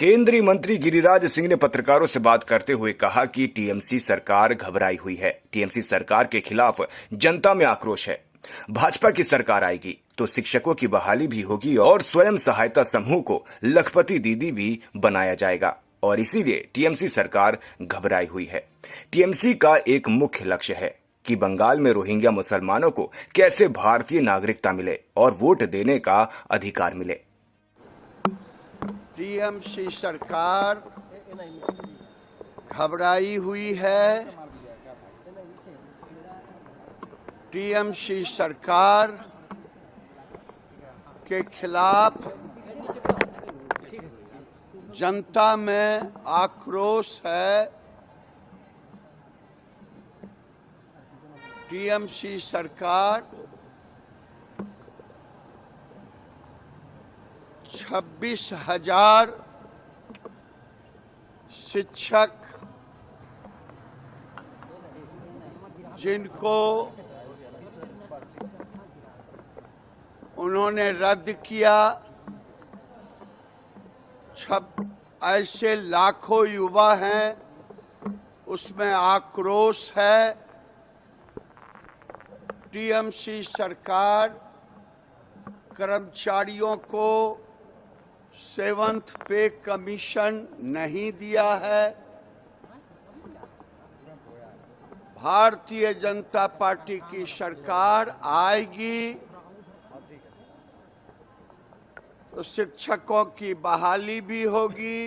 केंद्रीय मंत्री गिरिराज सिंह ने पत्रकारों से बात करते हुए कहा कि टीएमसी सरकार घबराई हुई है। टीएमसी सरकार के खिलाफ जनता में आक्रोश है। भाजपा की सरकार आएगी तो शिक्षकों की बहाली भी होगी और स्वयं सहायता समूह को लखपति दीदी भी बनाया जाएगा और इसीलिए टीएमसी सरकार घबराई हुई है। टीएमसी का एक मुख्य लक्ष्य है कि बंगाल में रोहिंग्या मुसलमानों को कैसे भारतीय नागरिकता मिले और वोट देने का अधिकार मिले। टीएमसी सरकार घबराई हुई है। टीएमसी सरकार के खिलाफ जनता में आक्रोश है। टीएमसी सरकार 26,000 शिक्षक जिनको उन्होंने रद्द किया, ऐसे लाखों युवा हैं, उसमें आक्रोश है। टीएमसी सरकार कर्मचारियों को 7th पे कमीशन नहीं दिया है। भारतीय जनता पार्टी की सरकार आएगी तो शिक्षकों की बहाली भी होगी,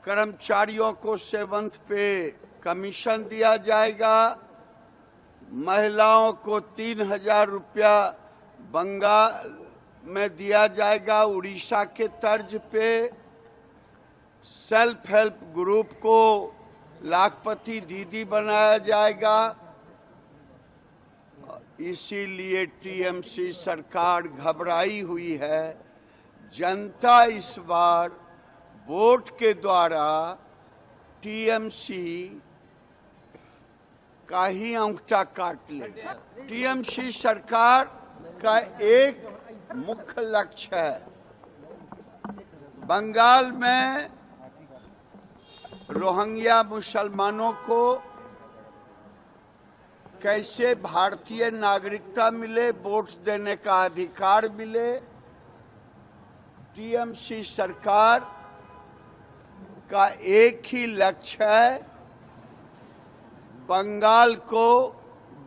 कर्मचारियों को 7th पे कमीशन दिया जाएगा, महिलाओं को 3,000 रुपया बंगाल में दिया जाएगा उड़ीसा के तर्ज पे, सेल्फ हेल्प ग्रुप को लाखपति दीदी बनाया जाएगा। इसीलिए टीएमसी सरकार घबराई हुई है। जनता इस बार वोट के द्वारा टीएमसी का ही अंगूठा काट ले। टीएमसी सरकार का एक मुख्य लक्ष्य है बंगाल में रोहिंग्या मुसलमानों को कैसे भारतीय नागरिकता मिले, वोट देने का अधिकार मिले। टीएमसी सरकार का एक ही लक्ष्य है, बंगाल को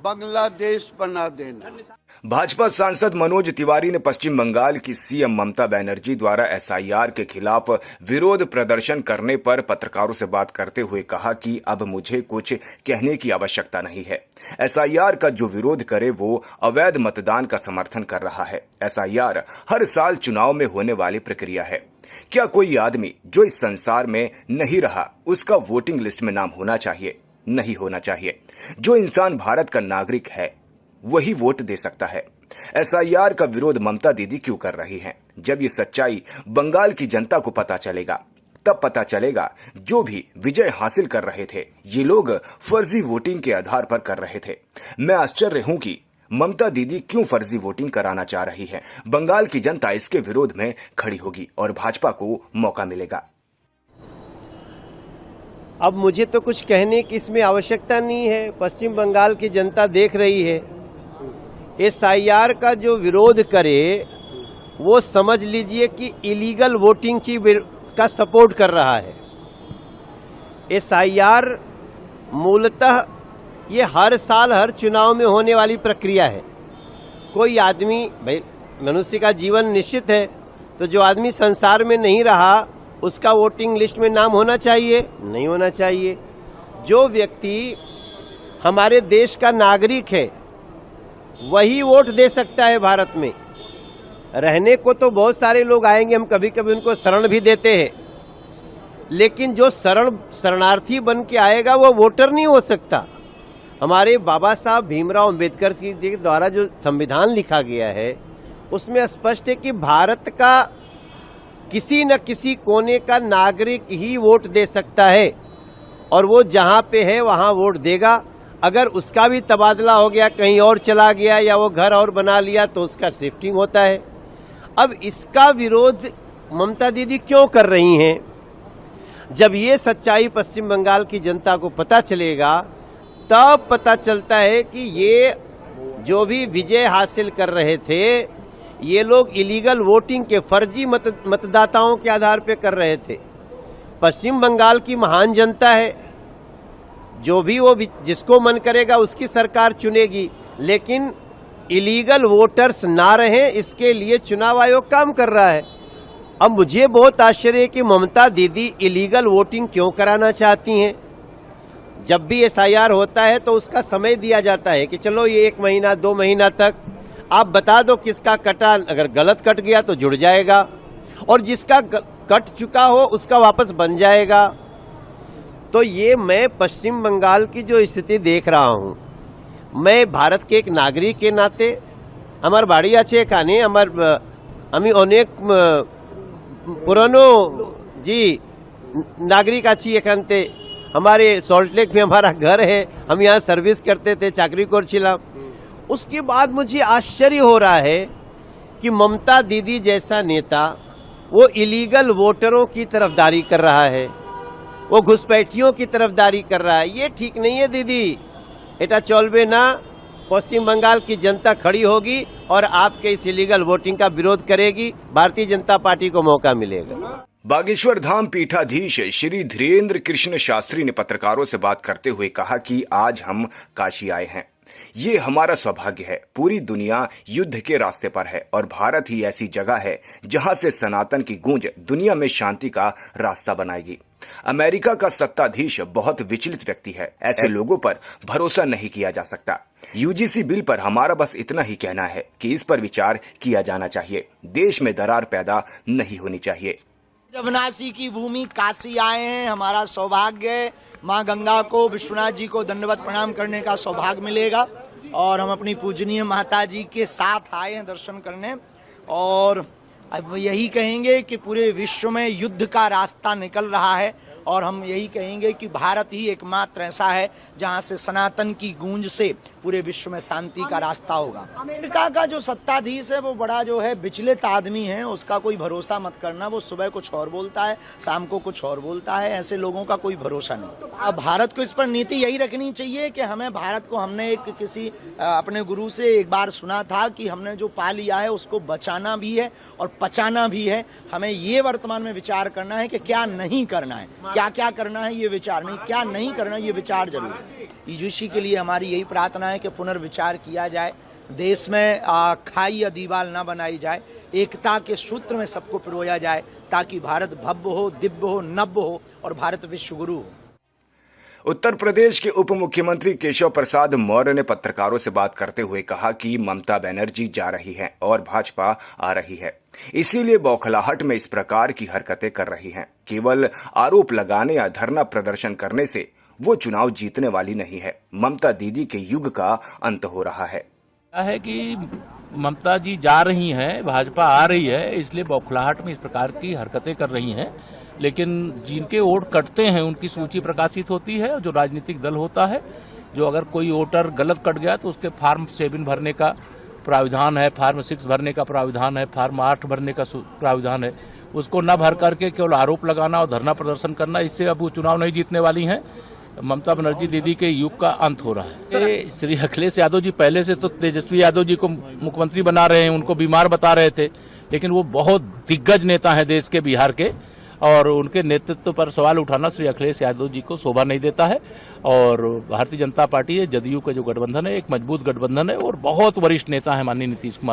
बांग्लादेश बना देना। भाजपा सांसद मनोज तिवारी ने पश्चिम बंगाल की सीएम ममता बनर्जी द्वारा एसआईआर के खिलाफ विरोध प्रदर्शन करने पर पत्रकारों से बात करते हुए कहा कि अब मुझे कुछ कहने की आवश्यकता नहीं है। एसआईआर का जो विरोध करे वो अवैध मतदान का समर्थन कर रहा है। एसआईआर हर साल चुनाव में होने वाली प्रक्रिया है। क्या कोई आदमी जो इस संसार में नहीं रहा उसका वोटिंग लिस्ट में नाम होना चाहिए? नहीं होना चाहिए। जो इंसान भारत का नागरिक है वही वोट दे सकता है। एसआईआर का विरोध ममता दीदी क्यों कर रही हैं? जब ये सच्चाई बंगाल की जनता को पता चलेगा तब पता चलेगा जो भी विजय हासिल कर रहे थे ये लोग फर्जी वोटिंग के आधार पर कर रहे थे। मैं आश्चर्य हूं कि ममता दीदी क्यों फर्जी वोटिंग कराना चाह रही है। बंगाल की जनता इसके विरोध में खड़ी होगी और भाजपा को मौका मिलेगा। अब मुझे तो कुछ कहने की इसमें आवश्यकता नहीं है। पश्चिम बंगाल की जनता देख रही है। एसआईआर का जो विरोध करे वो समझ लीजिए कि इलीगल वोटिंग का सपोर्ट कर रहा है। एसआईआर मूलतः ये हर साल हर चुनाव में होने वाली प्रक्रिया है। कोई आदमी, भाई मनुष्य का जीवन निश्चित है, तो जो आदमी संसार में नहीं रहा उसका वोटिंग लिस्ट में नाम होना चाहिए? नहीं होना चाहिए। जो व्यक्ति हमारे देश का नागरिक है वही वोट दे सकता है। भारत में रहने को तो बहुत सारे लोग आएंगे, हम कभी कभी उनको शरण भी देते हैं, लेकिन जो शरणार्थी बन के आएगा वो वोटर नहीं हो सकता। हमारे बाबा साहब भीमराव अंबेडकर जी के द्वारा जो संविधान लिखा गया है उसमें स्पष्ट है कि भारत का किसी न किसी कोने का नागरिक ही वोट दे सकता है और वो जहां पे है वहां वोट देगा। अगर उसका भी तबादला हो गया, कहीं और चला गया या वो घर और बना लिया तो उसका शिफ्टिंग होता है। अब इसका विरोध ममता दीदी क्यों कर रही हैं। जब ये सच्चाई पश्चिम बंगाल की जनता को पता चलेगा तब पता चलता है कि ये जो भी विजय हासिल कर रहे थे ये लोग इलीगल वोटिंग के फर्जी मतदाताओं के आधार पे कर रहे थे। पश्चिम बंगाल की महान जनता है, जो भी वो जिसको मन करेगा उसकी सरकार चुनेगी, लेकिन इलीगल वोटर्स ना रहें इसके लिए चुनाव आयोग काम कर रहा है। अब मुझे बहुत आश्चर्य है कि ममता दीदी इलीगल वोटिंग क्यों कराना चाहती हैं। जब भी एसआईआर होता है तो उसका समय दिया जाता है कि चलो ये 1 महीना 2 महीना तक आप बता दो किसका कटा, अगर गलत कट गया तो जुड़ जाएगा और जिसका कट चुका हो उसका वापस बन जाएगा। तो ये मैं पश्चिम बंगाल की जो स्थिति देख रहा हूँ, मैं भारत के एक नागरिक के नाते আমার বাড়ি আছে এখানে, আমি অনেক পুরানো जी नागरिक आছি এখানতে। हमारे सॉल्ट लेक में हमारा घर है, हम यहाँ सर्विस करते थे, चाकरी করছিলাম। उसके बाद मुझे आश्चर्य हो रहा है कि ममता दीदी जैसा नेता वो इलीगल वोटरों की तरफदारी कर रहा है, वो घुसपैठियों की तरफदारी कर रहा है। ये ठीक नहीं है दीदी, एटा चलबे ना। पश्चिम बंगाल की जनता खड़ी होगी और आपके इस इलीगल वोटिंग का विरोध करेगी। भारतीय जनता पार्टी को मौका मिलेगा। बागेश्वर धाम पीठाधीश श्री धीरेन्द्र कृष्ण शास्त्री ने पत्रकारों से बात करते हुए कहा कि आज हम काशी आए हैं, ये हमारा सौभाग्य है। पूरी दुनिया युद्ध के रास्ते पर है और भारत ही ऐसी जगह है जहां से सनातन की गूंज दुनिया में शांति का रास्ता बनाएगी। अमेरिका का सत्ताधीश बहुत विचलित व्यक्ति है, ऐसे लोगों पर भरोसा नहीं किया जा सकता। यूजीसी बिल पर हमारा बस इतना ही कहना है कि इस पर विचार किया जाना चाहिए। देश में दरार पैदा नहीं होनी चाहिए। अविनाशी की भूमि काशी आए हैं, हमारा सौभाग्य है। माँ गंगा को, विश्वनाथ जी को दंडवत प्रणाम करने का सौभाग्य मिलेगा और हम अपनी पूजनीय माता जी के साथ आए हैं दर्शन करने। और अब यही कहेंगे कि पूरे विश्व में युद्ध का रास्ता निकल रहा है और हम यही कहेंगे कि भारत ही एकमात्र ऐसा है जहां से सनातन की गूंज से पूरे विश्व में शांति का रास्ता होगा। अमेरिका का जो सत्ताधीश है वो बड़ा जो है विचलित आदमी है, उसका कोई भरोसा मत करना। वो सुबह कुछ और बोलता है, शाम को कुछ और बोलता है, ऐसे लोगों का कोई भरोसा नहीं। अब भारत को इस पर नीति यही रखनी चाहिए कि हमें भारत को, हमने एक किसी अपने गुरु से एक बार सुना था कि हमने जो पा लिया है उसको बचाना भी है और पचाना भी है। हमें ये वर्तमान में विचार करना है कि क्या नहीं करना है, क्या क्या करना है ये विचार नहीं, क्या नहीं करना ये विचार जरूर है। यूजीसी के लिए हमारी यही प्रार्थना है कि पुनर्विचार किया जाए, देश में खाई या दीवार न बनाई जाए, एकता के सूत्र में सबको पिरोया जाए ताकि भारत भव्य हो, दिव्य हो, नव्य हो और भारत विश्व गुरु हो। उत्तर प्रदेश के उप मुख्यमंत्री केशव प्रसाद मौर्य ने पत्रकारों से बात करते हुए कहा कि ममता बनर्जी जा रही हैं और भाजपा आ रही है, इसीलिए बौखलाहट में इस प्रकार की हरकतें कर रही हैं। केवल आरोप लगाने या धरना प्रदर्शन करने से वो चुनाव जीतने वाली नहीं है। ममता दीदी के युग का अंत हो रहा है कि ममता जी जा रही हैं, भाजपा आ रही है, इसलिए बौखलाहट में इस प्रकार की हरकतें कर रही हैं। लेकिन जिनके वोट कटते हैं उनकी सूची प्रकाशित होती है। जो राजनीतिक दल होता है, जो अगर कोई वोटर गलत कट गया तो उसके फॉर्म 7 भरने का प्राविधान है, फॉर्म 6 भरने का प्राविधान है, फॉर्म 8 भरने का प्राविधान है। उसको न भर करके केवल आरोप लगाना और धरना प्रदर्शन करना, इससे अब वो चुनाव नहीं जीतने वाली हैं। ममता बनर्जी दीदी के युग का अंत हो रहा है। श्री अखिलेश यादव जी पहले से तो तेजस्वी यादव जी को मुख्यमंत्री बना रहे हैं, उनको बीमार बता रहे थे, लेकिन वो बहुत दिग्गज नेता हैं देश के, बिहार के, और उनके नेतृत्व पर सवाल उठाना श्री अखिलेश यादव जी को शोभा नहीं देता है। और भारतीय जनता पार्टी है, जदयू का जो गठबंधन है, एक मजबूत गठबंधन है और बहुत वरिष्ठ नेता है माननीय नीतीश कुमार।